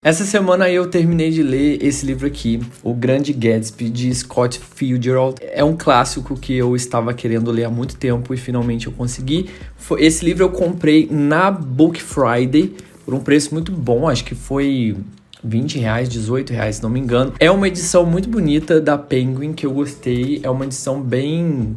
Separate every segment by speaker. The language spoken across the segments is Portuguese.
Speaker 1: Essa semana eu terminei de ler esse livro aqui, O Grande Gatsby, de Scott Fitzgerald. É um clássico que eu estava querendo ler há muito tempo e finalmente eu consegui. Esse livro eu comprei na Book Friday por um preço muito bom, acho que foi R$20, R$18, se não me engano. É uma edição muito bonita da Penguin que eu gostei, é uma edição bem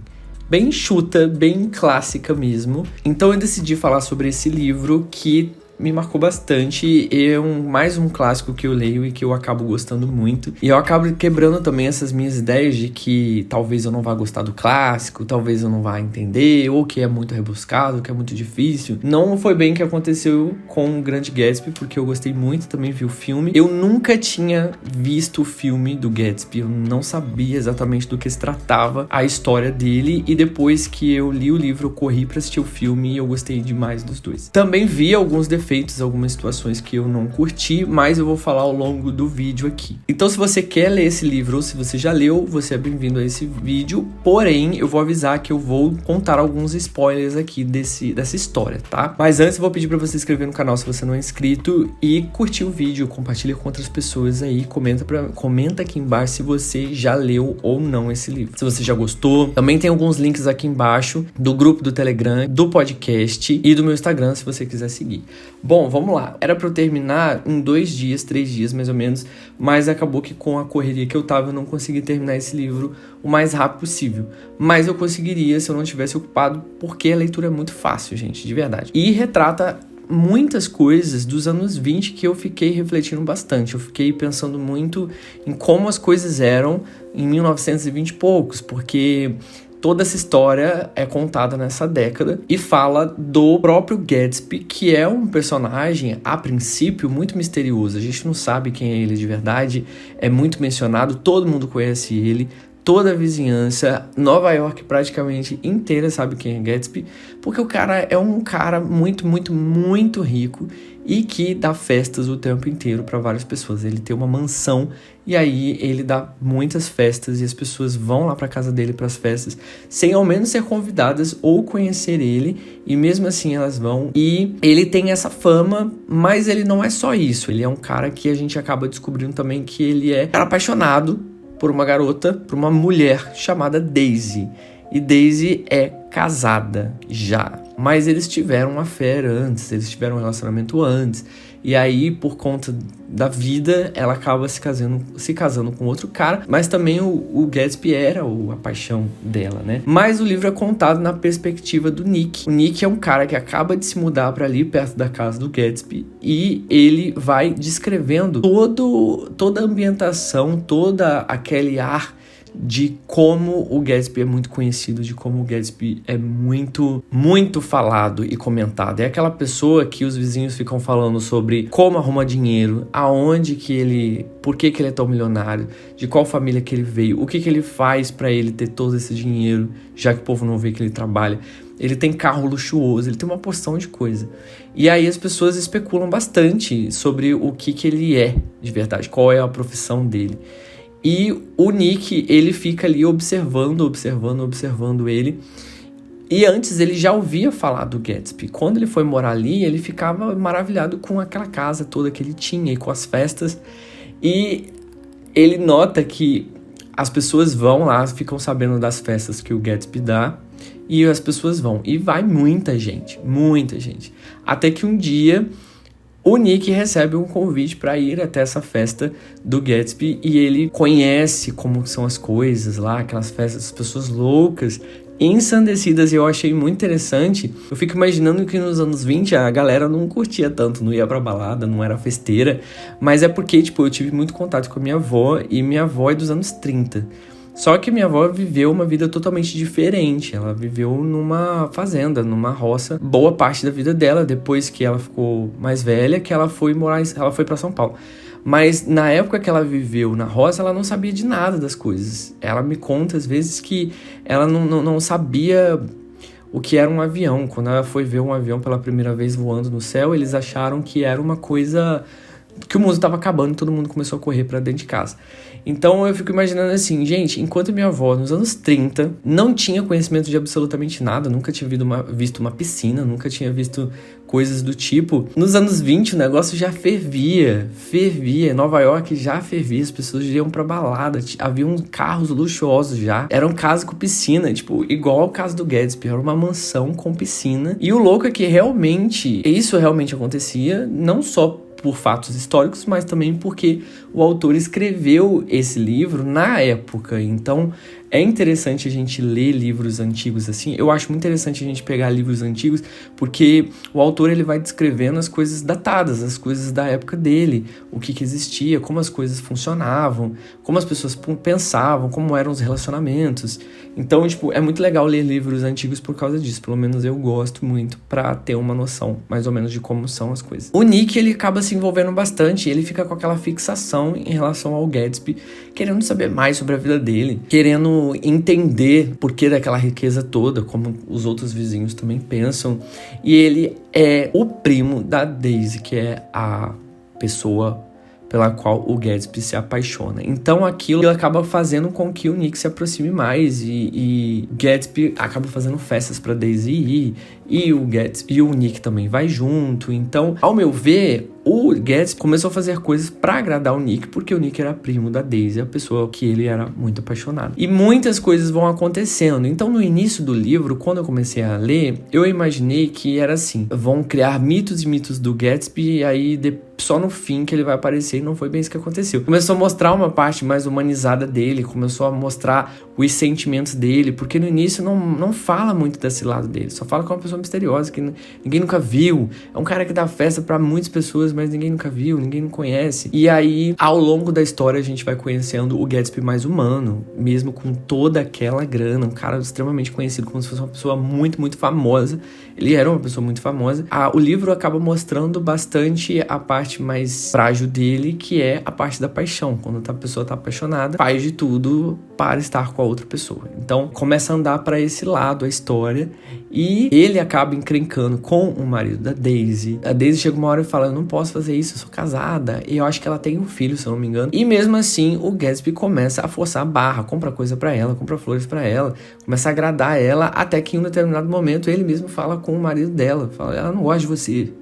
Speaker 1: enxuta, bem clássica mesmo. Então eu decidi falar sobre esse livro que me marcou bastante, é mais um clássico que eu leio e que eu acabo gostando muito. E eu acabo quebrando também essas minhas ideias de que talvez eu não vá gostar do clássico, talvez eu não vá entender, ou que é muito rebuscado, que é muito difícil. Não foi bem o que aconteceu com o Grande Gatsby, porque eu gostei muito, também vi o filme. Eu nunca tinha visto o filme do Gatsby, eu não sabia exatamente do que se tratava a história dele, e depois que eu li o livro, eu corri pra assistir o filme e eu gostei demais dos dois. Também vi alguns defeitos, algumas situações que eu não curti, mas eu vou falar ao longo do vídeo aqui. Então, se você quer ler esse livro ou se você já leu, você é bem-vindo a esse vídeo. Porém, eu vou avisar que eu vou contar alguns spoilers aqui dessa história, tá? Mas antes, eu vou pedir pra você se inscrever no canal se você não é inscrito e curtir o vídeo, compartilha com outras pessoas aí, comenta aqui embaixo se você já leu ou não esse livro. Se você já gostou, também tem alguns links aqui embaixo do grupo do Telegram, do podcast e do meu Instagram, se você quiser seguir. Bom, vamos lá. Era pra eu terminar em 2 dias, 3 dias mais ou menos, mas acabou que com a correria que eu tava, eu não consegui terminar esse livro o mais rápido possível. Mas eu conseguiria se eu não tivesse ocupado, porque a leitura é muito fácil, gente, de verdade. E retrata muitas coisas dos anos 20 que eu fiquei refletindo bastante. Eu fiquei pensando muito em como as coisas eram em 1920 e poucos, porque toda essa história é contada nessa década e fala do próprio Gatsby, que é um personagem, a princípio, muito misterioso. A gente não sabe quem é ele de verdade, é muito mencionado, todo mundo conhece ele, toda a vizinhança, Nova York praticamente inteira sabe quem é Gatsby, porque o cara é um cara muito, muito, muito rico e que dá festas o tempo inteiro para várias pessoas. Ele tem uma mansão e aí ele dá muitas festas e as pessoas vão lá para casa dele para as festas sem ao menos ser convidadas ou conhecer ele, e mesmo assim elas vão. E ele tem essa fama, mas ele não é só isso. Ele é um cara que a gente acaba descobrindo também que ele é apaixonado por uma garota, por uma mulher chamada Daisy. E Daisy é casada já. Mas eles tiveram uma affair antes, eles tiveram um relacionamento antes. E aí, por conta da vida, ela acaba se casando com outro cara. Mas também o Gatsby era a paixão dela, né? Mas o livro é contado na perspectiva do Nick. O Nick é um cara que acaba de se mudar para ali, perto da casa do Gatsby. E ele vai descrevendo toda a ambientação, toda aquele ar de como o Gatsby é muito conhecido, de como o Gatsby é muito, muito falado e comentado. É aquela pessoa que os vizinhos ficam falando sobre como arruma dinheiro, por que ele é tão milionário, de qual família que ele veio, o que ele faz para ele ter todo esse dinheiro, já que o povo não vê que ele trabalha. Ele tem carro luxuoso, ele tem uma porção de coisa. E aí as pessoas especulam bastante sobre o que ele é de verdade, qual é a profissão dele. E o Nick, ele fica ali observando ele. E antes ele já ouvia falar do Gatsby. Quando ele foi morar ali, ele ficava maravilhado com aquela casa toda que ele tinha e com as festas. E ele nota que as pessoas vão lá, ficam sabendo das festas que o Gatsby dá. E as pessoas vão. E vai muita gente. Até que um dia o Nick recebe um convite para ir até essa festa do Gatsby e ele conhece como são as coisas lá, aquelas festas, as pessoas loucas, ensandecidas, e eu achei muito interessante. Eu fico imaginando que nos anos 20 a galera não curtia tanto, não ia pra balada, não era festeira, mas é porque, eu tive muito contato com a minha avó, e minha avó é dos anos 30. Só que minha avó viveu uma vida totalmente diferente. Ela viveu numa fazenda, numa roça, boa parte da vida dela, depois que ela ficou mais velha, que ela foi para São Paulo. Mas na época que ela viveu na roça, ela não sabia de nada das coisas. Ela me conta às vezes que ela não sabia o que era um avião. Quando ela foi ver um avião pela primeira vez voando no céu, eles acharam que era uma coisa, que o mundo estava acabando e todo mundo começou a correr para dentro de casa. Então eu fico imaginando assim, gente, enquanto minha avó nos anos 30 não tinha conhecimento de absolutamente nada, nunca tinha visto uma piscina, nunca tinha visto coisas do tipo. Nos anos 20 o negócio já fervia. Nova York já fervia, as pessoas iam pra balada, haviam carros luxuosos já. Era um caso com piscina, tipo, igual ao caso do Gatsby, era uma mansão com piscina. E o louco é que isso realmente acontecia, não só por fatos históricos, mas também porque o autor escreveu esse livro na época. Então, é interessante a gente ler livros antigos assim. Eu acho muito interessante a gente pegar livros antigos, porque o autor ele vai descrevendo as coisas datadas, as coisas da época dele, o que existia, como as coisas funcionavam, como as pessoas pensavam, como eram os relacionamentos. Então, tipo, é muito legal ler livros antigos por causa disso. Pelo menos eu gosto muito, pra ter uma noção, mais ou menos, de como são as coisas. O Nick, ele acaba se envolvendo bastante, ele fica com aquela fixação em relação ao Gatsby, querendo saber mais sobre a vida dele, querendo entender por que daquela riqueza toda, como os outros vizinhos também pensam. E ele é o primo da Daisy, que é a pessoa pela qual o Gatsby se apaixona. Então aquilo acaba fazendo com que o Nick se aproxime mais e Gatsby acaba fazendo festas pra Daisy ir, e o Nick também vai junto. Então, ao meu ver, o Gatsby começou a fazer coisas pra agradar o Nick, porque o Nick era primo da Daisy, a pessoa que ele era muito apaixonado. E muitas coisas vão acontecendo. Então, no início do livro, quando eu comecei a ler, eu imaginei que era assim: vão criar mitos e mitos do Gatsby, e aí só no fim que ele vai aparecer, e não foi bem isso que aconteceu. Começou a mostrar uma parte mais humanizada dele, começou a mostrar os sentimentos dele, porque no início não fala muito desse lado dele, só fala com uma pessoa misteriosa que ninguém nunca viu. É um cara que dá festa pra muitas pessoas, mas ninguém nunca viu, ninguém não conhece. E aí, ao longo da história, a gente vai conhecendo o Gatsby mais humano, mesmo com toda aquela grana, um cara extremamente conhecido, como se fosse uma pessoa muito, muito famosa. Ele era uma pessoa muito famosa. O livro acaba mostrando bastante a parte mais frágil dele, que é a parte da paixão. Quando a pessoa tá apaixonada, faz de tudo para estar com a outra pessoa. Então, começa a andar para esse lado a história, e ele acaba encrencando com o marido da Daisy. A Daisy chega uma hora e fala: eu não posso fazer isso, eu sou casada, e eu acho que ela tem um filho, se eu não me engano. E mesmo assim, o Gatsby começa a forçar a barra, compra coisa pra ela, compra flores pra ela, começa a agradar ela, até que em um determinado momento ele mesmo fala com o marido dela, fala: ela não gosta de você.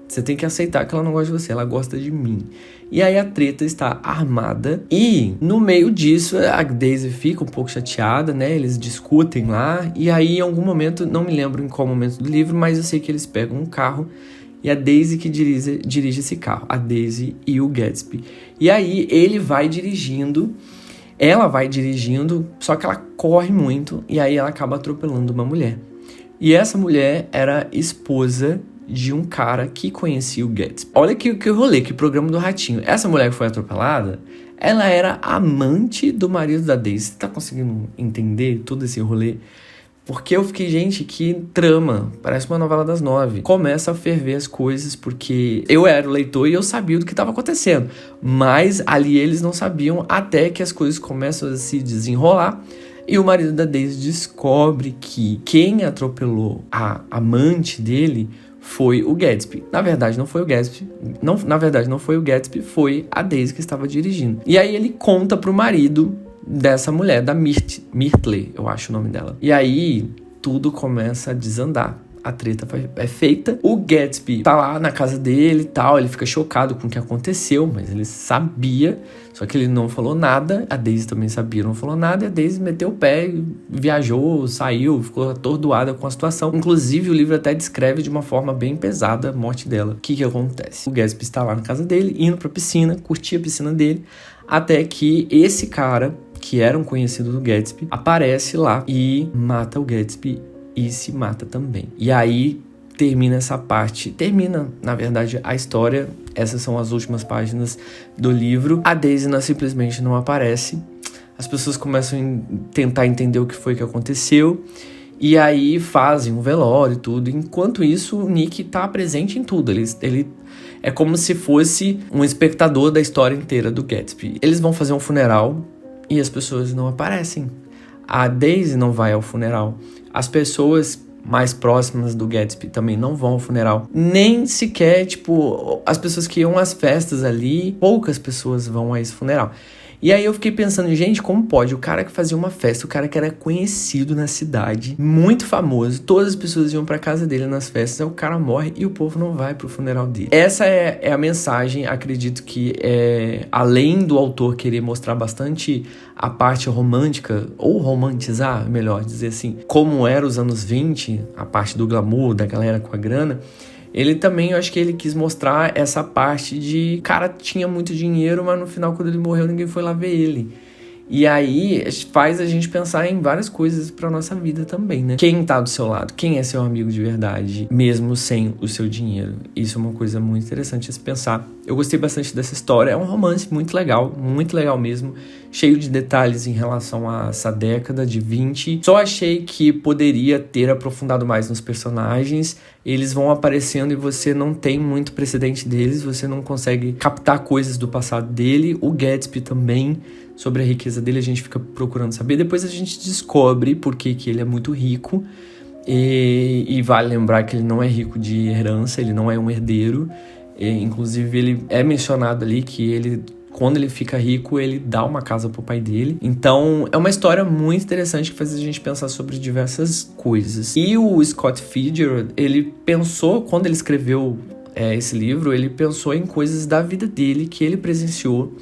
Speaker 1: Você tem que aceitar que ela não gosta de você, ela gosta de mim. E aí a treta está armada, e no meio disso a Daisy fica um pouco chateada, né? Eles discutem lá, e aí em algum momento, não me lembro em qual momento do livro, mas eu sei que eles pegam um carro, e a Daisy que dirige esse carro, a Daisy e o Gatsby. E aí ele vai dirigindo, ela vai dirigindo, só que ela corre muito, e aí ela acaba atropelando uma mulher. E essa mulher era esposa de um cara que conhecia o Gatsby. Olha que rolê, que programa do Ratinho. Essa mulher que foi atropelada, ela era amante do marido da Daisy. Você tá conseguindo entender todo esse rolê? Porque eu fiquei, gente, que trama. Parece uma novela das 9. Começa a ferver as coisas, porque eu era o leitor e eu sabia do que estava acontecendo. Mas ali eles não sabiam, até que as coisas começam a se desenrolar. E o marido da Daisy descobre que quem atropelou a amante dele foi o Gatsby. Na verdade, não foi o Gatsby. Não foi o Gatsby, foi a Daisy que estava dirigindo. E aí ele conta pro marido dessa mulher, da Myrtle, eu acho o nome dela. E aí tudo começa a desandar. A treta é feita. O Gatsby tá lá na casa dele e tal. Ele fica chocado com o que aconteceu, mas ele sabia. Só que ele não falou nada. A Daisy também sabia, não falou nada. E a Daisy meteu o pé, viajou, saiu, ficou atordoada com a situação. Inclusive, o livro até descreve de uma forma bem pesada a morte dela. O que acontece? O Gatsby está lá na casa dele, indo pra piscina, curtia a piscina dele, até que esse cara, que era um conhecido do Gatsby, aparece lá e mata o Gatsby e se mata também. E aí termina essa parte. Termina, na verdade, a história. Essas são as últimas páginas do livro. A Daisy simplesmente não aparece. As pessoas começam a tentar entender o que foi que aconteceu. E aí fazem um velório e tudo. Enquanto isso, o Nick tá presente em tudo. Ele é como se fosse um espectador da história inteira do Gatsby. Eles vão fazer um funeral e as pessoas não aparecem. A Daisy não vai ao funeral. As pessoas mais próximas do Gatsby também não vão ao funeral. Nem sequer, as pessoas que iam às festas ali, poucas pessoas vão a esse funeral. E aí eu fiquei pensando, gente, como pode? O cara que fazia uma festa, o cara que era conhecido na cidade, muito famoso, todas as pessoas iam pra casa dele nas festas, aí o cara morre e o povo não vai pro funeral dele. Essa é a mensagem, acredito que além do autor querer mostrar bastante a parte romântica, ou romantizar, melhor dizer assim, como era os anos 20, a parte do glamour, da galera com a grana, ele também, eu acho que ele quis mostrar essa parte de... cara tinha muito dinheiro, mas no final, quando ele morreu, ninguém foi lá ver ele. E aí, faz a gente pensar em várias coisas pra nossa vida também, né? Quem tá do seu lado? Quem é seu amigo de verdade, mesmo sem o seu dinheiro? Isso é uma coisa muito interessante a se pensar. Eu gostei bastante dessa história. É um romance muito legal mesmo. Cheio de detalhes em relação a essa década de 20. Só achei que poderia ter aprofundado mais nos personagens. Eles vão aparecendo e você não tem muito precedente deles. Você não consegue captar coisas do passado dele. O Gatsby também... sobre a riqueza dele, a gente fica procurando saber. Depois a gente descobre por que ele é muito rico. E vale lembrar que ele não é rico de herança, ele não é um herdeiro. Inclusive, ele é mencionado ali que ele, quando ele fica rico, ele dá uma casa pro pai dele. Então, é uma história muito interessante que faz a gente pensar sobre diversas coisas. E o Scott Fitzgerald, ele pensou, quando ele escreveu esse livro, ele pensou em coisas da vida dele que ele presenciou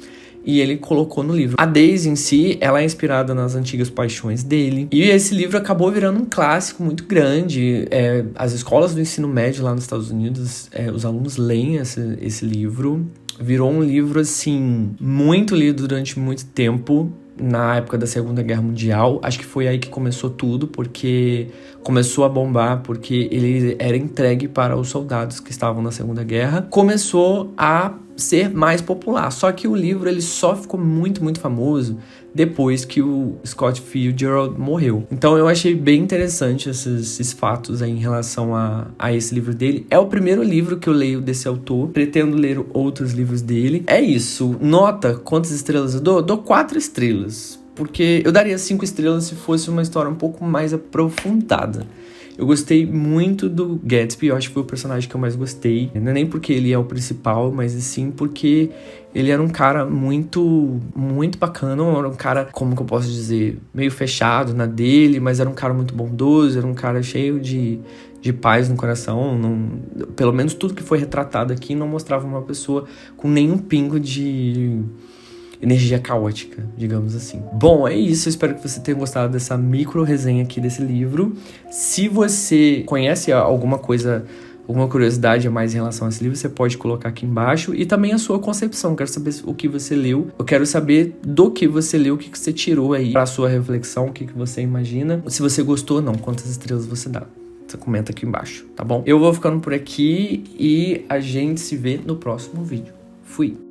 Speaker 1: e ele colocou no livro. A Daisy em si, ela é inspirada nas antigas paixões dele. E esse livro acabou virando um clássico muito grande. As escolas do ensino médio lá nos Estados Unidos, os alunos leem esse livro. Virou um livro, assim, muito lido durante muito tempo. Na época da Segunda Guerra Mundial. Acho que foi aí que começou tudo, porque começou a bombar, porque ele era entregue para os soldados que estavam na Segunda Guerra. Começou a ser mais popular. Só que o livro ele só ficou muito, muito famoso depois que o Scott Fitzgerald morreu. Então eu achei bem interessante esses fatos aí em relação a esse livro dele. É o primeiro livro que eu leio desse autor. Pretendo ler outros livros dele. É isso. Nota, quantas estrelas eu dou? Dou 4 estrelas. Porque eu daria 5 estrelas se fosse uma história um pouco mais aprofundada. Eu gostei muito do Gatsby, eu acho que foi o personagem que eu mais gostei. Não é nem porque ele é o principal, mas sim porque ele era um cara muito, muito bacana. Era um cara, como que eu posso dizer, meio fechado na dele, mas era um cara muito bondoso, era um cara cheio de paz no coração. Pelo menos tudo que foi retratado aqui não mostrava uma pessoa com nenhum pingo de energia caótica, digamos assim. Bom, é isso. Eu espero que você tenha gostado dessa micro resenha aqui desse livro. Se você conhece alguma coisa, alguma curiosidade a mais em relação a esse livro, você pode colocar aqui embaixo. E também a sua concepção. Eu quero saber o que você leu. Eu quero saber do que você leu, o que você tirou aí para a sua reflexão, o que você imagina. Se você gostou ou não, quantas estrelas você dá. Você comenta aqui embaixo, tá bom? Eu vou ficando por aqui e a gente se vê no próximo vídeo. Fui!